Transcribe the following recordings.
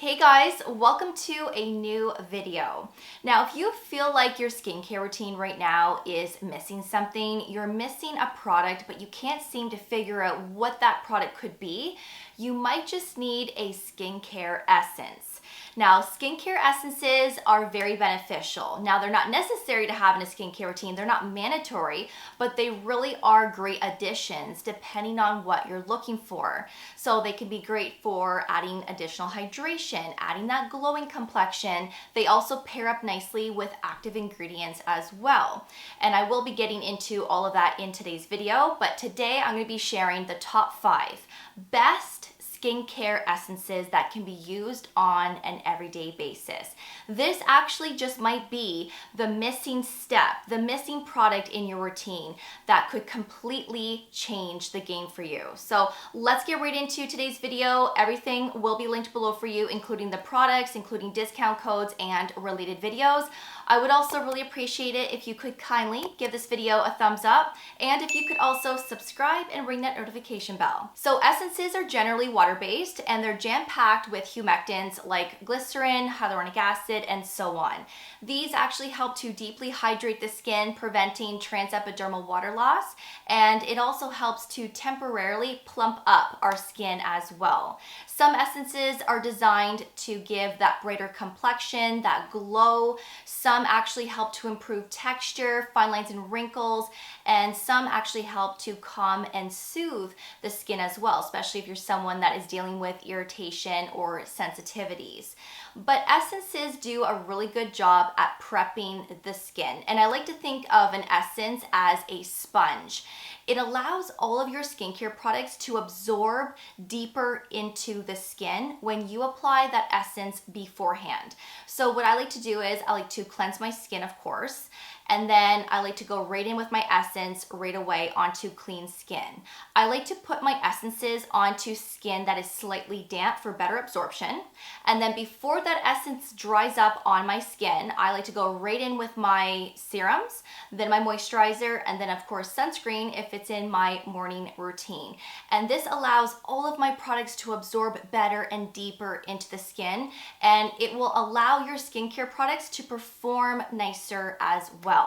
Hey guys, welcome to a new video. Now, if you feel like your skincare routine right now is missing something, you're missing a product, but you can't seem to figure out what that product could be, you might just need a skincare essence. Now, skincare essences are very beneficial. Now, they're not necessary to have in a skincare routine. They're not mandatory, but they really are great additions depending on what you're looking for. So they can be great for adding additional hydration, adding that glowing complexion. They also pair up nicely with active ingredients as well. And I will be getting into all of that in today's video, but today I'm going to be sharing the top 5 best skincare essences that can be used on an everyday basis. This actually just might be the missing step, the missing product in your routine that could completely change the game for you. So let's get right into today's video. Everything will be linked below for you, including the products, including discount codes and related videos. I would also really appreciate it if you could kindly give this video a thumbs up, and if you could also subscribe and ring that notification bell. So essences are generally water-based, and they're jam-packed with humectants like glycerin, hyaluronic acid, and so on. These actually help to deeply hydrate the skin, preventing transepidermal water loss, and it also helps to temporarily plump up our skin as well. Some essences are designed to give that brighter complexion, that glow. Some actually help to improve texture, fine lines and wrinkles, and some actually help to calm and soothe the skin as well, especially if you're someone that is dealing with irritation or sensitivities. But essences do a really good job at prepping the skin, and I like to think of an essence as a sponge. It allows all of your skincare products to absorb deeper into the skin when you apply that essence beforehand. So what I like to do is I like to cleanse my skin, of course, and then I like to go right in with my essence right away onto clean skin. I like to put my essences onto skin that is slightly damp for better absorption. And then before that essence dries up on my skin, I like to go right in with my serums, then my moisturizer, and then of course sunscreen if it's in my morning routine. And this allows all of my products to absorb better and deeper into the skin, and it will allow your skincare products to perform nicer as well.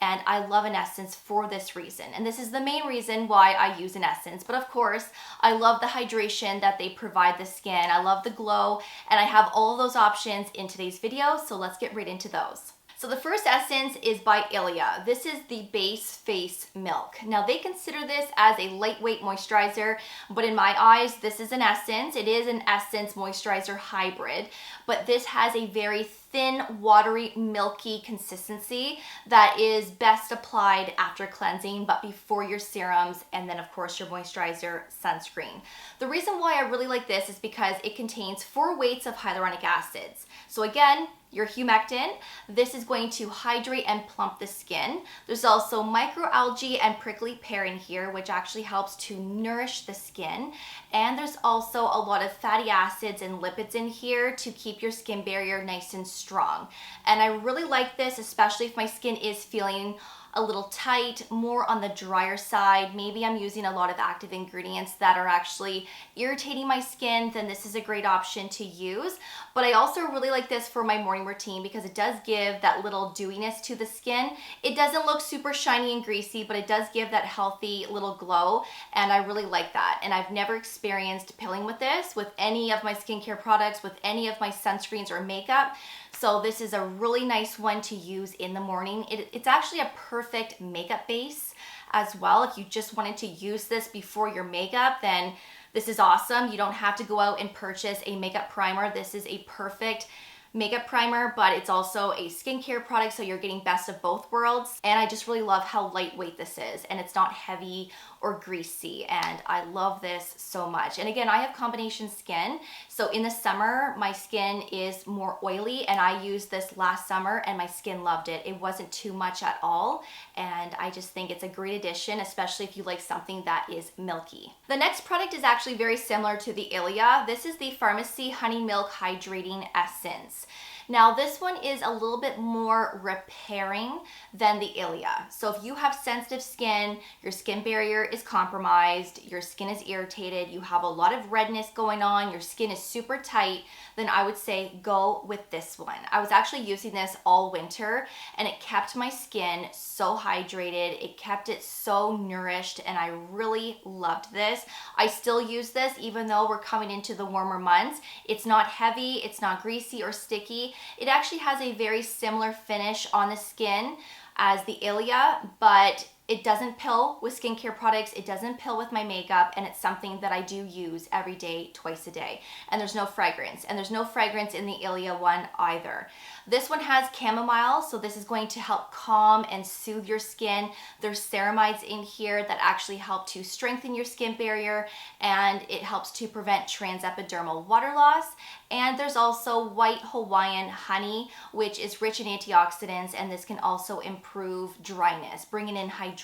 And I love an essence for this reason. And this is the main reason why I use an essence. But of course, I love the hydration that they provide the skin. I love the glow, and I have all of those options in today's video. So let's get right into those. So the first essence is by Ilia. This is the Base Face Milk. Now they consider this as a lightweight moisturizer, but in my eyes, this is an essence. It is an essence moisturizer hybrid, but this has a very thin, watery, milky consistency that is best applied after cleansing, but before your serums, and then of course your moisturizer, sunscreen. The reason why I really like this is because it contains 4 weights of hyaluronic acids. So again, your humectant, this is going to hydrate and plump the skin. There's also microalgae and prickly pear in here, which actually helps to nourish the skin. And there's also a lot of fatty acids and lipids in here to keep your skin barrier nice and strong. And I really like this, especially if my skin is feeling a little tight, more on the drier side. Maybe I'm using a lot of active ingredients that are actually irritating my skin, then this is a great option to use. But I also really like this for my morning routine because it does give that little dewiness to the skin. It doesn't look super shiny and greasy, but it does give that healthy little glow, and I really like that. And I've never experienced pilling with this with any of my skincare products, with any of my sunscreens or makeup. So this is a really nice one to use in the morning. It's actually a perfect makeup base as well. If you just wanted to use this before your makeup, then this is awesome. You don't have to go out and purchase a makeup primer. This is a perfect makeup primer, but it's also a skincare product, so you're getting best of both worlds. And I just really love how lightweight this is, and it's not heavy or greasy, and I love this so much. And again, I have combination skin, so in the summer my skin is more oily, and I used this last summer and my skin loved it. It wasn't too much at all, and I just think it's a great addition, especially if you like something that is milky. The next product is actually very similar to the Ilia. This is the Farmacy Honey Milk Hydrating Essence. Now this one is a little bit more repairing than the Ilia. So if you have sensitive skin, your skin barrier is compromised, your skin is irritated, you have a lot of redness going on, your skin is super tight, then I would say go with this one. I was actually using this all winter and it kept my skin so hydrated, it kept it so nourished, and I really loved this. I still use this even though we're coming into the warmer months. It's not heavy, it's not greasy or sticky. It actually has a very similar finish on the skin as the Ilia, but it doesn't pill with skincare products, it doesn't pill with my makeup, and it's something that I do use every day, twice a day. And there's no fragrance, and there's no fragrance in the Ilia one either. This one has chamomile, so this is going to help calm and soothe your skin. There's ceramides in here that actually help to strengthen your skin barrier, and it helps to prevent transepidermal water loss. And there's also white Hawaiian honey, which is rich in antioxidants, and this can also improve dryness, bringing in hydration.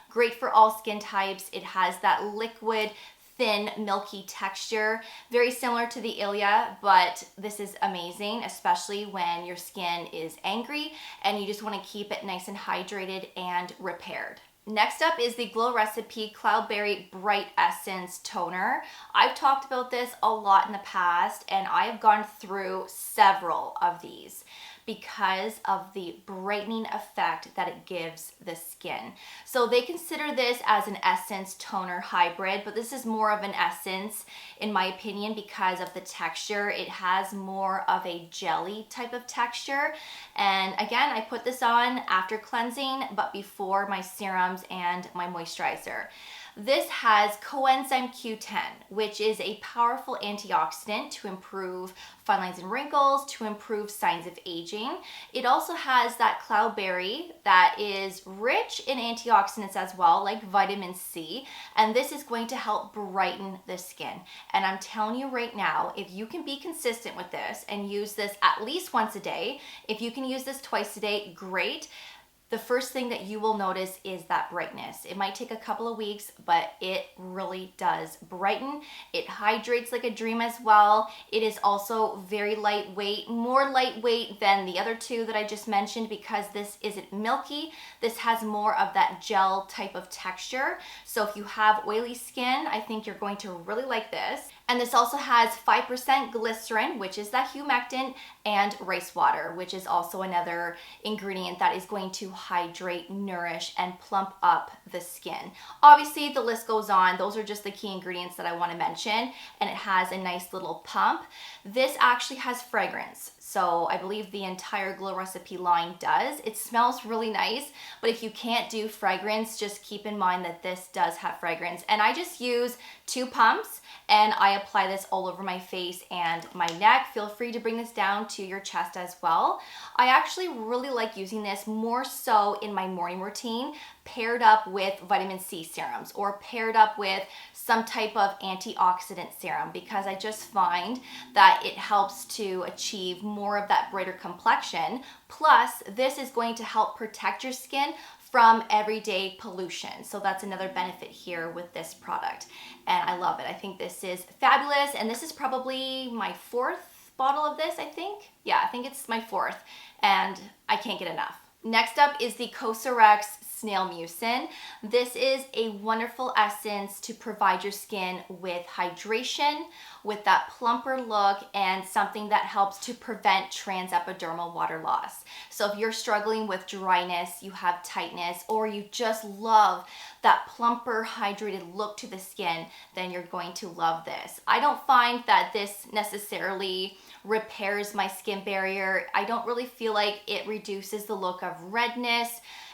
Great for all skin types. It has that liquid, thin, milky texture, very similar to the Ilia, but this is amazing, especially when your skin is angry and you just want to keep it nice and hydrated and repaired. Next up is the Glow Recipe Cloudberry Bright Essence Toner. I've talked about this a lot in the past, and I have gone through several of these because of the brightening effect that it gives the skin. So they consider this as an essence toner hybrid, but this is more of an essence in my opinion because of the texture. It has more of a jelly type of texture. And again, I put this on after cleansing, but before my serums and my moisturizer. This has coenzyme Q10, which is a powerful antioxidant to improve fine lines and wrinkles, to improve signs of aging. It also has that cloudberry that is rich in antioxidants as well, like vitamin C, and this is going to help brighten the skin. And I'm telling you right now, if you can be consistent with this and use this at least once a day, if you can use this twice a day, great. The first thing that you will notice is that brightness. It might take a couple of weeks, but it really does brighten. It hydrates like a dream as well. It is also very lightweight, more lightweight than the other two that I just mentioned because this isn't milky. This has more of that gel type of texture. So if you have oily skin, I think you're going to really like this. And this also has 5% glycerin, which is that humectant, and rice water, which is also another ingredient that is going to hydrate, nourish, and plump up the skin. Obviously, the list goes on. Those are just the key ingredients that I want to mention, and it has a nice little pump. This actually has fragrance. So I believe the entire Glow Recipe line does. It smells really nice, but if you can't do fragrance, just keep in mind that this does have fragrance. And I just use 2 pumps and I apply this all over my face and my neck. Feel free to bring this down to your chest as well. I actually really like using this more so in my morning routine, paired up with vitamin C serums or paired up with some type of antioxidant serum, because I just find that it helps to achieve more of that brighter complexion. Plus, this is going to help protect your skin from everyday pollution. So that's another benefit here with this product. And I love it. I think this is fabulous. And this is probably my 4th bottle of this, I think. Yeah, I think it's my 4th. And I can't get enough. Next up is the Cosrx Snail Mucin. This is a wonderful essence to provide your skin with hydration, with that plumper look, and something that helps to prevent transepidermal water loss. So if you're struggling with dryness, you have tightness, or you just love that plumper, hydrated look to the skin, then you're going to love this. I don't find that this necessarily repairs my skin barrier. I don't really feel like it reduces the look of redness.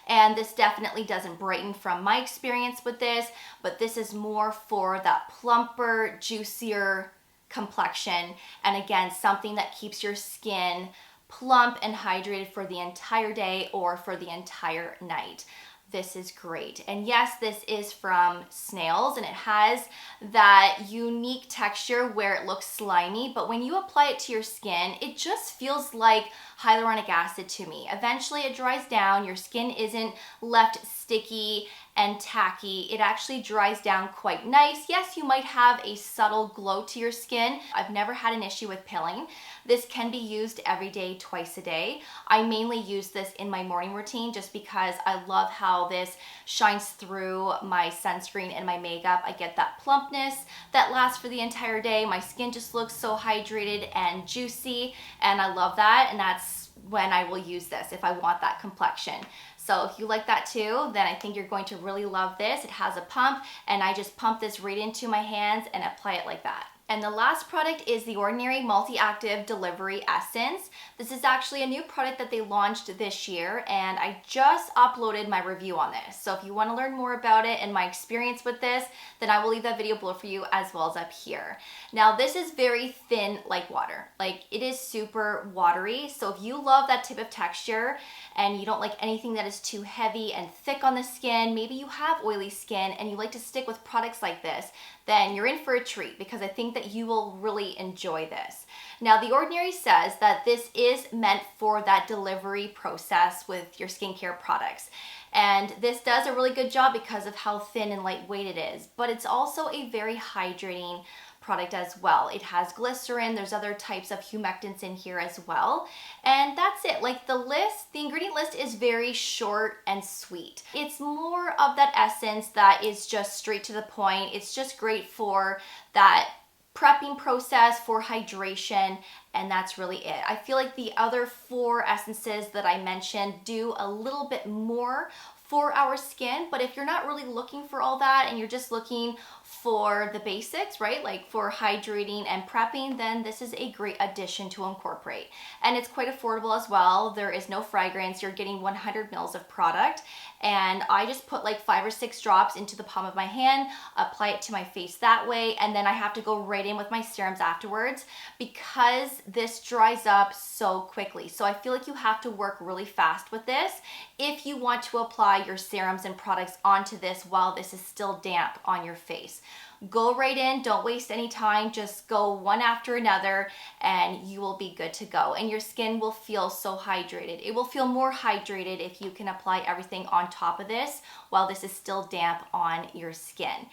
And this definitely doesn't brighten from my experience with this, but this is more for that plumper, juicier complexion. And again, something that keeps your skin plump and hydrated for the entire day or for the entire night. This is great. And yes, this is from Snails and it has that unique texture where it looks slimy, but when you apply it to your skin, it just feels like hyaluronic acid to me. Eventually it dries down, your skin isn't left sticky and tacky. It actually dries down quite nice. Yes, you might have a subtle glow to your skin. I've never had an issue with pilling. This can be used every day, twice a day. I mainly use this in my morning routine just because I love how this shines through my sunscreen and my makeup. I get that plumpness that lasts for the entire day. My skin just looks so hydrated and juicy, and I love that, and that's when I will use this if I want that complexion. So if you like that too, then I think you're going to really love this. It has a pump, and I just pump this right into my hands and apply it like that. And the last product is the Ordinary Multi-Active Delivery Essence. This is actually a new product that they launched this year, and I just uploaded my review on this. So if you want to learn more about it and my experience with this, then I will leave that video below for you as well as up here. Now this is very thin like water. Like, it is super watery. So if you love that type of texture and you don't like anything that is too heavy and thick on the skin, maybe you have oily skin and you like to stick with products like this, then you're in for a treat, because I think that you will really enjoy this. Now, The Ordinary says that this is meant for that delivery process with your skincare products. And this does a really good job because of how thin and lightweight it is, but it's also a very hydrating product as well. It has glycerin, there's other types of humectants in here as well. And that's it. Like, the ingredient list is very short and sweet. It's more of that essence that is just straight to the point. It's just great for that prepping process, for hydration, and that's really it. I feel like the other 4 essences that I mentioned do a little bit more for our skin, but if you're not really looking for all that and you're just looking for the basics, right, like for hydrating and prepping, then this is a great addition to incorporate. And it's quite affordable as well. There is no fragrance. You're getting 100 mils of product, and I just put like 5 or 6 drops into the palm of my hand, apply it to my face that way, and then I have to go right in with my serums afterwards because this dries up so quickly. So I feel like you have to work really fast with this if you want to apply your serums and products onto this while this is still damp on your face. Go right in, don't waste any time, just go one after another and you will be good to go. And your skin will feel so hydrated. It will feel more hydrated if you can apply everything on top of this while this is still damp on your skin.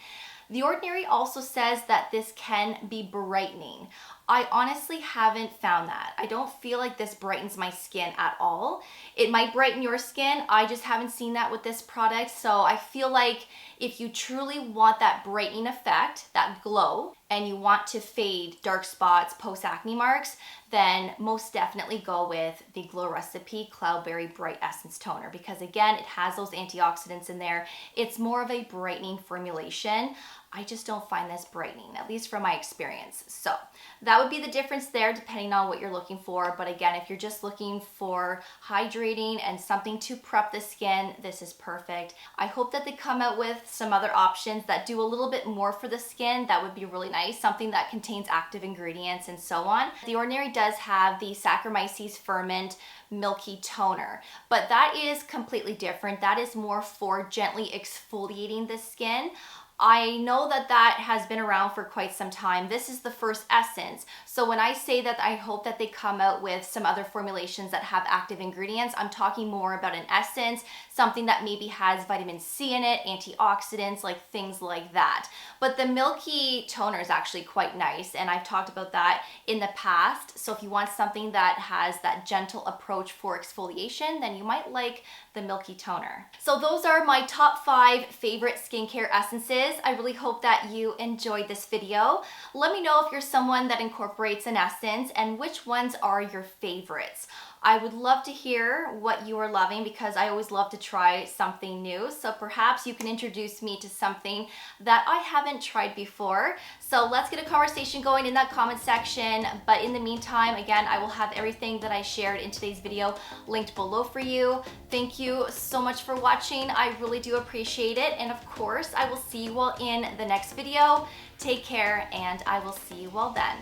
The Ordinary also says that this can be brightening. I honestly haven't found that. I don't feel like this brightens my skin at all. It might brighten your skin. I just haven't seen that with this product. So I feel like if you truly want that brightening effect, that glow, and you want to fade dark spots, post-acne marks, then most definitely go with the Glow Recipe Cloudberry Bright Essence Toner, because again, it has those antioxidants in there. It's more of a brightening formulation. I just don't find this brightening, at least from my experience. So that would be the difference there depending on what you're looking for. But again, if you're just looking for hydrating and something to prep the skin, this is perfect. I hope that they come out with some other options that do a little bit more for the skin. That would be really nice. Something that contains active ingredients and so on. The Ordinary does have the Saccharomyces ferment milky toner, but that is completely different. That is more for gently exfoliating the skin. I know that that has been around for quite some time. This is the first essence. So when I say that I hope that they come out with some other formulations that have active ingredients, I'm talking more about an essence, something that maybe has vitamin C in it, antioxidants, like things like that. But the milky toner is actually quite nice, and I've talked about that in the past. So if you want something that has that gentle approach for exfoliation, then you might like the milky toner. So those are my top 5 favorite skincare essences. I really hope that you enjoyed this video. Let me know if you're someone that incorporates an essence and which ones are your favorites. I would love to hear what you are loving because I always love to try something new. So perhaps you can introduce me to something that I haven't tried before. So let's get a conversation going in that comment section. But in the meantime, again, I will have everything that I shared in today's video linked below for you. Thank you so much for watching. I really do appreciate it. And of course, I will see you all in the next video. Take care, and I will see you all then.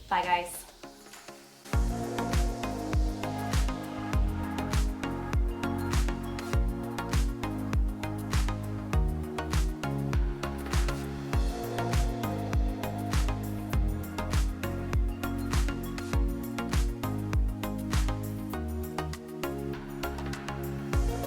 Bye, guys.